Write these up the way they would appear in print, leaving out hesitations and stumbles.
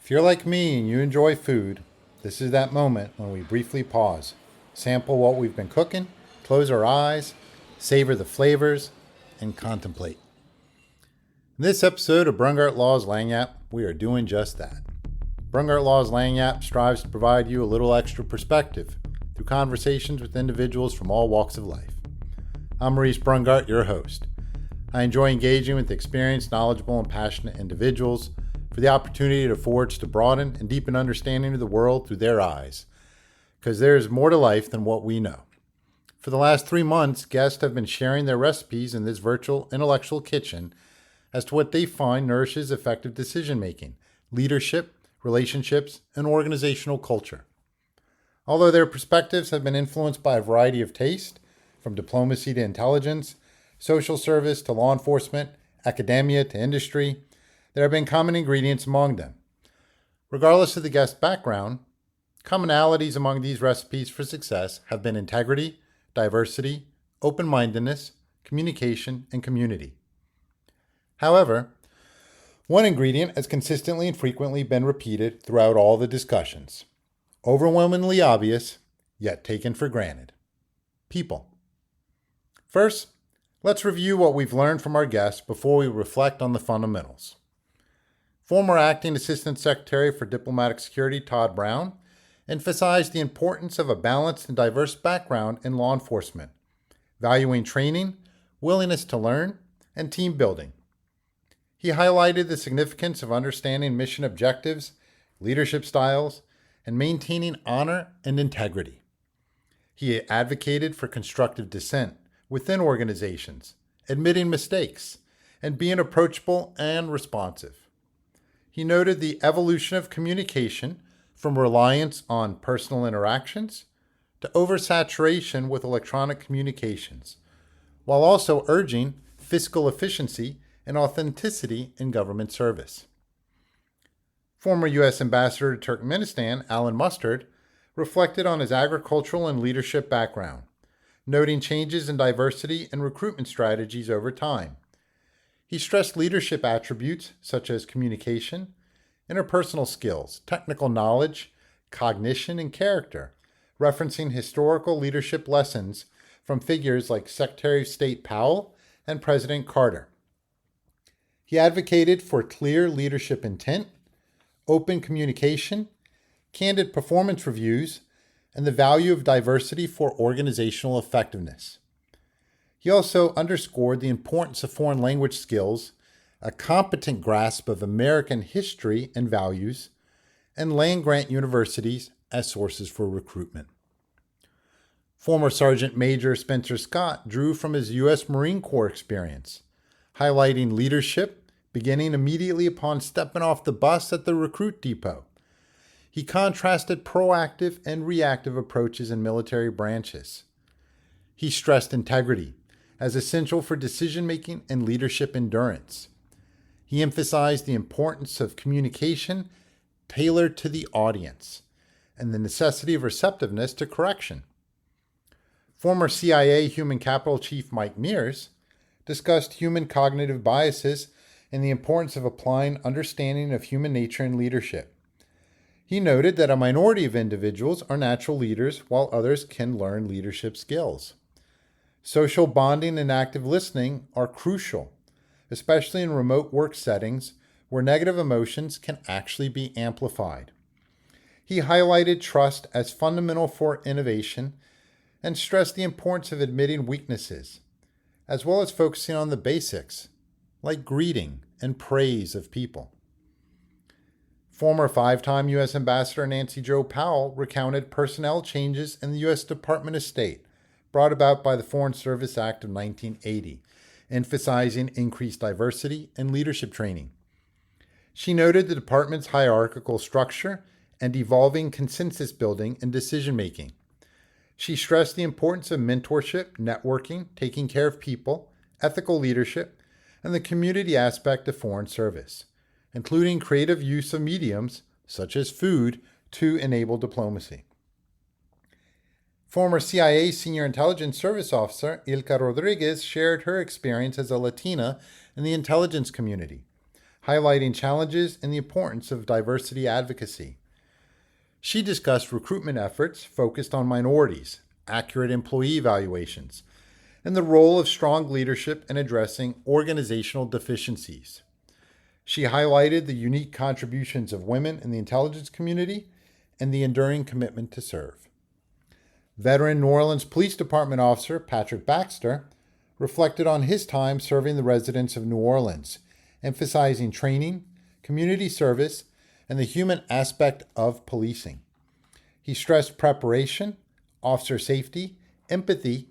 If you're like me and you enjoy food, this is that moment when we briefly pause, sample what we've been cooking, close our eyes, savor the flavors, and contemplate. In this episode of Brungardt Law's Lagniappe, we are doing just that. Brungardt Law's Lagniappe strives to provide you a little extra perspective through conversations with individuals from all walks of life. I'm Maurice Brungardt, your host. I enjoy engaging with experienced, knowledgeable, and passionate individuals for the opportunity it affords to broaden and deepen understanding of the world through their eyes, because there is more to life than what we know. For the last 3 months, guests have been sharing their recipes in this virtual intellectual kitchen as to what they find nourishes effective decision-making, leadership, relationships, and organizational culture. Although their perspectives have been influenced by a variety of tastes, from diplomacy to intelligence, social service to law enforcement, academia to industry, there have been common ingredients among them. Regardless of the guest's background, commonalities among these recipes for success have been integrity, diversity, open-mindedness, communication, and community. However, one ingredient has consistently and frequently been repeated throughout all the discussions. Overwhelmingly obvious, yet taken for granted. People. First, let's review what we've learned from our guests before we reflect on the fundamentals. Former Acting Assistant Secretary for Diplomatic Security Todd Brown emphasized the importance of a balanced and diverse background in law enforcement, valuing training, willingness to learn, and team building. He highlighted the significance of understanding mission objectives, leadership styles, and maintaining honor and integrity. He advocated for constructive dissent within organizations, admitting mistakes, and being approachable and responsive. He noted the evolution of communication from reliance on personal interactions to oversaturation with electronic communications, while also urging fiscal efficiency and authenticity in government service. Former U.S. Ambassador to Turkmenistan, Alan Mustard, reflected on his agricultural and leadership background, noting changes in diversity and recruitment strategies over time. He stressed leadership attributes such as communication, interpersonal skills, technical knowledge, cognition, and character, referencing historical leadership lessons from figures like Secretary of State Powell and President Carter. He advocated for clear leadership intent, open communication, candid performance reviews, and the value of diversity for organizational effectiveness. He also underscored the importance of foreign language skills, a competent grasp of American history and values, and land-grant universities as sources for recruitment. Former Sergeant Major Spencer Scott drew from his U.S. Marine Corps experience, highlighting leadership beginning immediately upon stepping off the bus at the recruit depot. He contrasted proactive and reactive approaches in military branches. He stressed integrity as essential for decision-making and leadership endurance. He emphasized the importance of communication tailored to the audience and the necessity of receptiveness to correction. Former CIA Human Capital Chief Mike Mears discussed human cognitive biases and the importance of applying understanding of human nature in leadership. He noted that a minority of individuals are natural leaders while others can learn leadership skills. Social bonding and active listening are crucial, especially in remote work settings where negative emotions can actually be amplified. He highlighted trust as fundamental for innovation and stressed the importance of admitting weaknesses, as well as focusing on the basics, like greeting and praise of people. Former 5-time U.S. Ambassador Nancy Jo Powell recounted personnel changes in the U.S. Department of State brought about by the Foreign Service Act of 1980, emphasizing increased diversity and leadership training. She noted the department's hierarchical structure and evolving consensus building and decision-making. She stressed the importance of mentorship, networking, taking care of people, ethical leadership, and the community aspect of foreign service, including creative use of mediums, such as food, to enable diplomacy. Former CIA Senior Intelligence Service Officer Ilka Rodriguez shared her experience as a Latina in the intelligence community, highlighting challenges and the importance of diversity advocacy. She discussed recruitment efforts focused on minorities, accurate employee evaluations, and the role of strong leadership in addressing organizational deficiencies. She highlighted the unique contributions of women in the intelligence community and the enduring commitment to serve. Veteran New Orleans Police Department officer Patrick Baxter reflected on his time serving the residents of New Orleans, emphasizing training, community service, and the human aspect of policing. He stressed preparation, officer safety, empathy,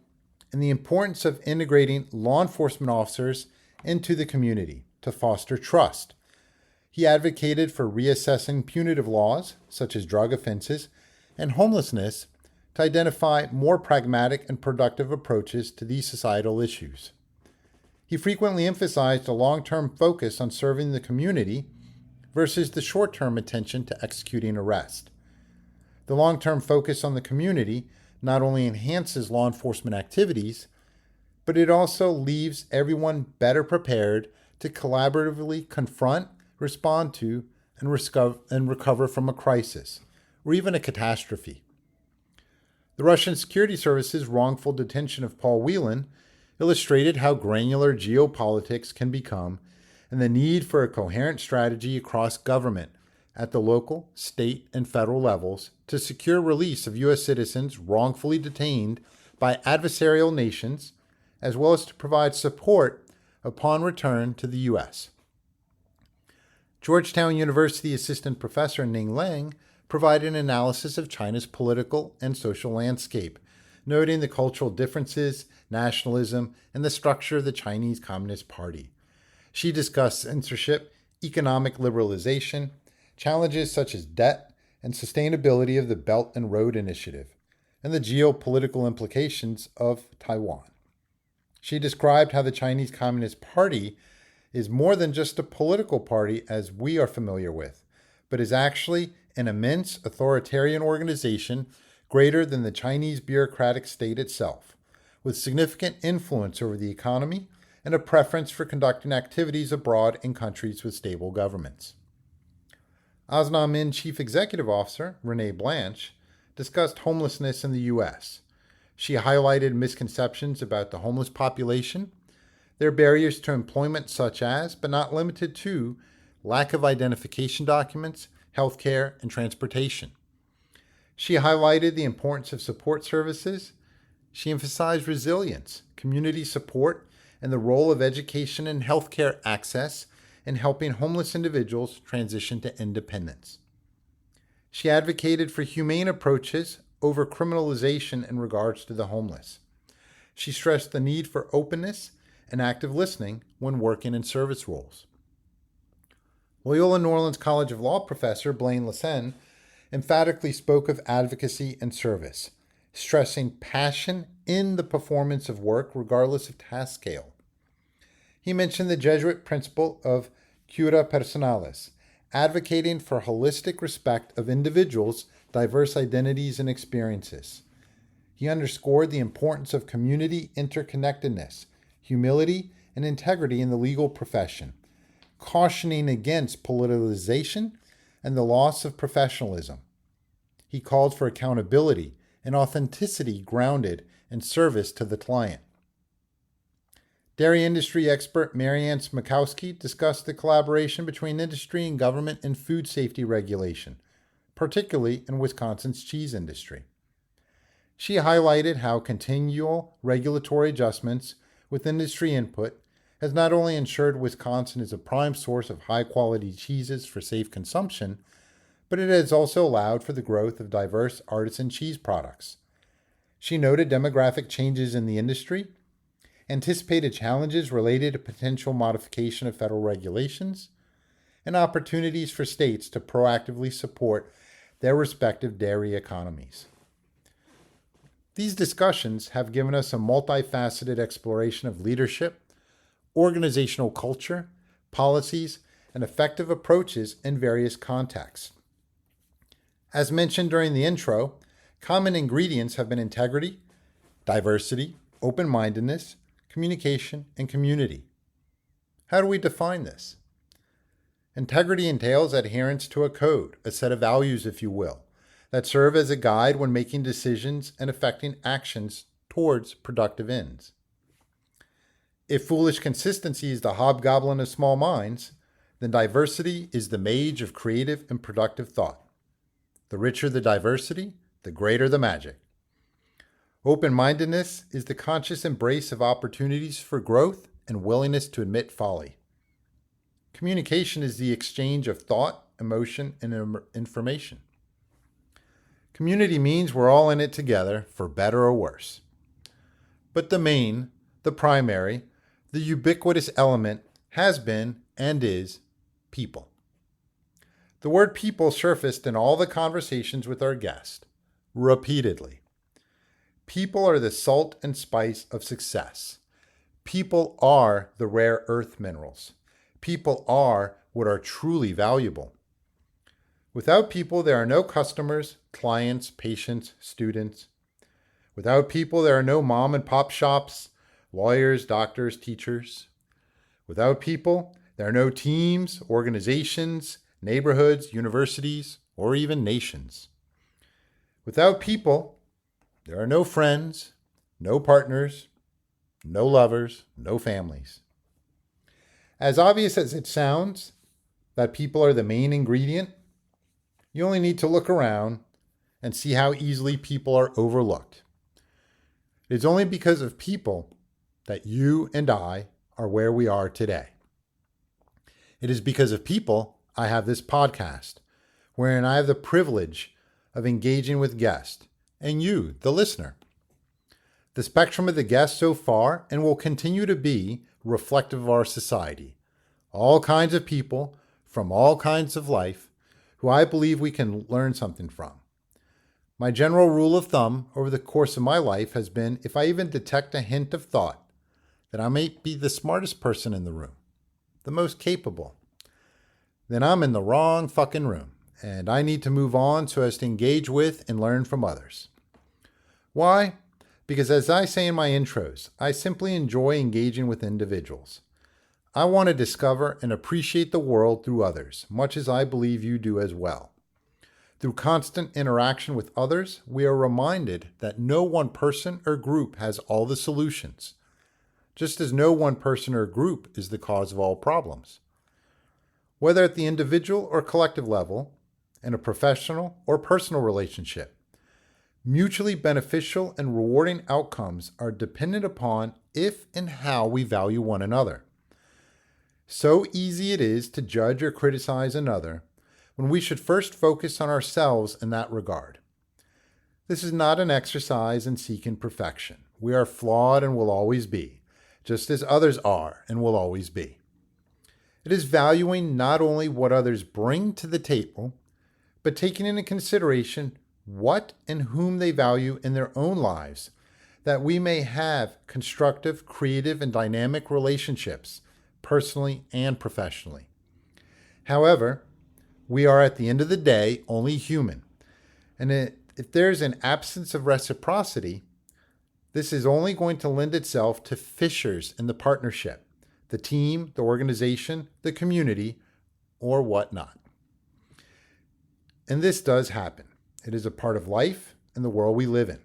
and the importance of integrating law enforcement officers into the community to foster trust. He advocated for reassessing punitive laws, such as drug offenses and homelessness, to identify more pragmatic and productive approaches to these societal issues. He frequently emphasized a long-term focus on serving the community versus the short-term attention to executing arrest. The long-term focus on the community not only enhances law enforcement activities, but it also leaves everyone better prepared to collaboratively confront, respond to, and recover from a crisis, or even a catastrophe. The Russian Security Service's wrongful detention of Paul Whelan illustrated how granular geopolitics can become and the need for a coherent strategy across government at the local, state, and federal levels to secure release of U.S. citizens wrongfully detained by adversarial nations, as well as to provide support upon return to the U.S. Georgetown University assistant professor Ning Lang provided an analysis of China's political and social landscape, noting the cultural differences, nationalism, and the structure of the Chinese Communist Party. She discussed censorship, economic liberalization, challenges such as debt and sustainability of the Belt and Road Initiative, and the geopolitical implications of Taiwan. She described how the Chinese Communist Party is more than just a political party as we are familiar with, but is actually an immense authoritarian organization greater than the Chinese bureaucratic state itself, with significant influence over the economy and a preference for conducting activities abroad in countries with stable governments. ASNAMIN Chief Executive Officer Renee Blanche discussed homelessness in the U.S. She highlighted misconceptions about the homeless population, their barriers to employment such as, but not limited to, lack of identification documents, healthcare, and transportation. She highlighted the importance of support services. She emphasized resilience, community support, and the role of education and healthcare access in helping homeless individuals transition to independence. She advocated for humane approaches over criminalization in regards to the homeless. She stressed the need for openness and active listening when working in service roles. Loyola New Orleans College of Law professor Blaine Lassen emphatically spoke of advocacy and service, stressing passion in the performance of work regardless of task scale. He mentioned the Jesuit principle of cura personalis, advocating for holistic respect of individuals' diverse identities and experiences. He underscored the importance of community interconnectedness, humility, and integrity in the legal profession, cautioning against politicization and the loss of professionalism. He called for accountability and authenticity grounded in service to the client. Dairy industry expert Marianne Smakowski discussed the collaboration between industry and government in food safety regulation, particularly in Wisconsin's cheese industry. She highlighted how continual regulatory adjustments with industry input has not only ensured Wisconsin is a prime source of high-quality cheeses for safe consumption, but it has also allowed for the growth of diverse artisan cheese products. She noted demographic changes in the industry, anticipated challenges related to potential modification of federal regulations, and opportunities for states to proactively support their respective dairy economies. These discussions have given us a multifaceted exploration of leadership, organizational culture, policies, and effective approaches in various contexts. As mentioned during the intro, common ingredients have been integrity, diversity, open-mindedness, communication, and community. How do we define this? Integrity entails adherence to a code, a set of values, if you will, that serve as a guide when making decisions and effecting actions towards productive ends. If foolish consistency is the hobgoblin of small minds, then diversity is the mage of creative and productive thought. The richer the diversity, the greater the magic. Open-mindedness is the conscious embrace of opportunities for growth and willingness to admit folly. Communication is the exchange of thought, emotion, and information. Community means we're all in it together, for better or worse. But the main, the primary, the ubiquitous element has been and is people. The word people surfaced in all the conversations with our guest, repeatedly. People are the salt and spice of success. People are the rare earth minerals. People are what are truly valuable. Without people, there are no customers, clients, patients, students. Without people, there are no mom and pop shops, lawyers, doctors, teachers. Without people, there are no teams, organizations, neighborhoods, universities, or even nations. Without people, there are no friends, no partners, no lovers, no families. As obvious as it sounds that people are the main ingredient, you only need to look around and see how easily people are overlooked. It is only because of people that you and I are where we are today. It is because of people I have this podcast, wherein I have the privilege of engaging with guests and you, the listener. The spectrum of the guests so far and will continue to be reflective of our society. All kinds of people from all kinds of life who I believe we can learn something from. My general rule of thumb over the course of my life has been if I even detect a hint of thought that I may be the smartest person in the room, the most capable, then I'm in the wrong fucking room and I need to move on so as to engage with and learn from others. Why? Because as I say in my intros, I simply enjoy engaging with individuals. I want to discover and appreciate the world through others, much as I believe you do as well. Through constant interaction with others, we are reminded that no one person or group has all the solutions, just as no one person or group is the cause of all problems. Whether at the individual or collective level, in a professional or personal relationship, mutually beneficial and rewarding outcomes are dependent upon if and how we value one another. So easy it is to judge or criticize another when we should first focus on ourselves in that regard. This is not an exercise in seeking perfection. We are flawed and will always be, just as others are and will always be. It is valuing not only what others bring to the table, but taking into consideration what and whom they value in their own lives, that we may have constructive, creative, and dynamic relationships, personally and professionally. However, we are at the end of the day only human, and if there is an absence of reciprocity, this is only going to lend itself to fissures in the partnership, the team, the organization, the community, or whatnot. And this does happen. It is a part of life and the world we live in.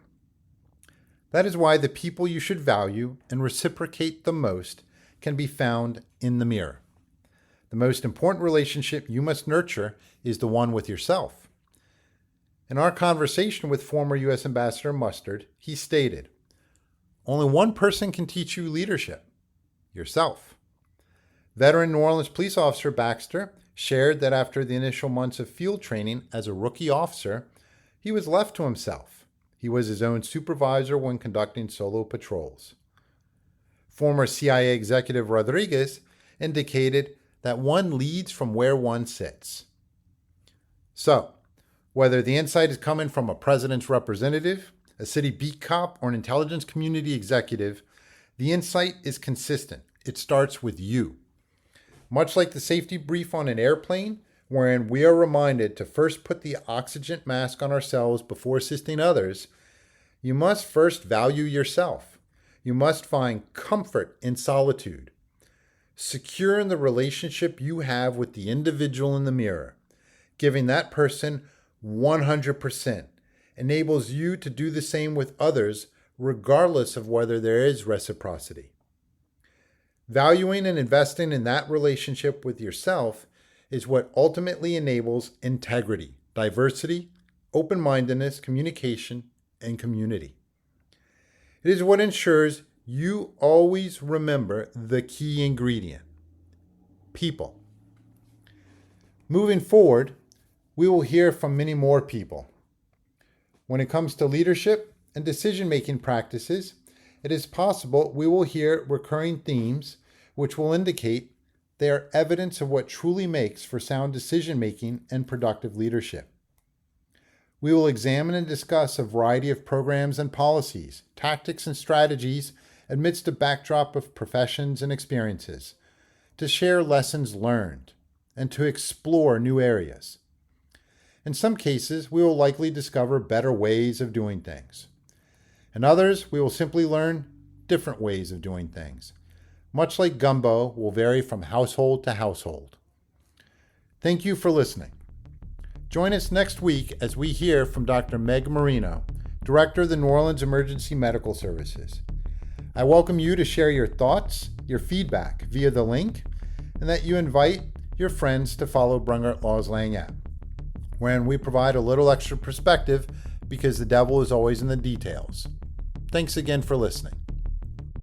That is why the people you should value and reciprocate the most can be found in the mirror. The most important relationship you must nurture is the one with yourself. In our conversation with former U.S. Ambassador Mustard, he stated, "Only one person can teach you leadership, yourself." Veteran New Orleans police officer Baxter shared that after the initial months of field training as a rookie officer, he was left to himself. He was his own supervisor when conducting solo patrols. Former CIA executive Rodriguez indicated that one leads from where one sits. So, whether the insight is coming from a president's representative, a city beat cop, or an intelligence community executive, the insight is consistent. It starts with you. Much like the safety brief on an airplane, wherein we are reminded to first put the oxygen mask on ourselves before assisting others, you must first value yourself. You must find comfort in solitude. Secure in the relationship you have with the individual in the mirror. Giving that person 100% enables you to do the same with others, regardless of whether there is reciprocity. Valuing and investing in that relationship with yourself is what ultimately enables integrity, diversity, open-mindedness, communication, and community. It is what ensures you always remember the key ingredient: people. Moving forward, we will hear from many more people. When it comes to leadership and decision-making practices, it is possible we will hear recurring themes which will indicate they are evidence of what truly makes for sound decision-making and productive leadership. We will examine and discuss a variety of programs and policies, tactics and strategies amidst a backdrop of professions and experiences, to share lessons learned and to explore new areas. In some cases, we will likely discover better ways of doing things. In others, we will simply learn different ways of doing things. Much like gumbo will vary from household to household. Thank you for listening. Join us next week as we hear from Dr. Meg Marino, Director of the New Orleans Emergency Medical Services. I welcome you to share your thoughts, your feedback via the link, and that you invite your friends to follow Brungardt Law's Lagniappe, wherein we provide a little extra perspective because the devil is always in the details. Thanks again for listening.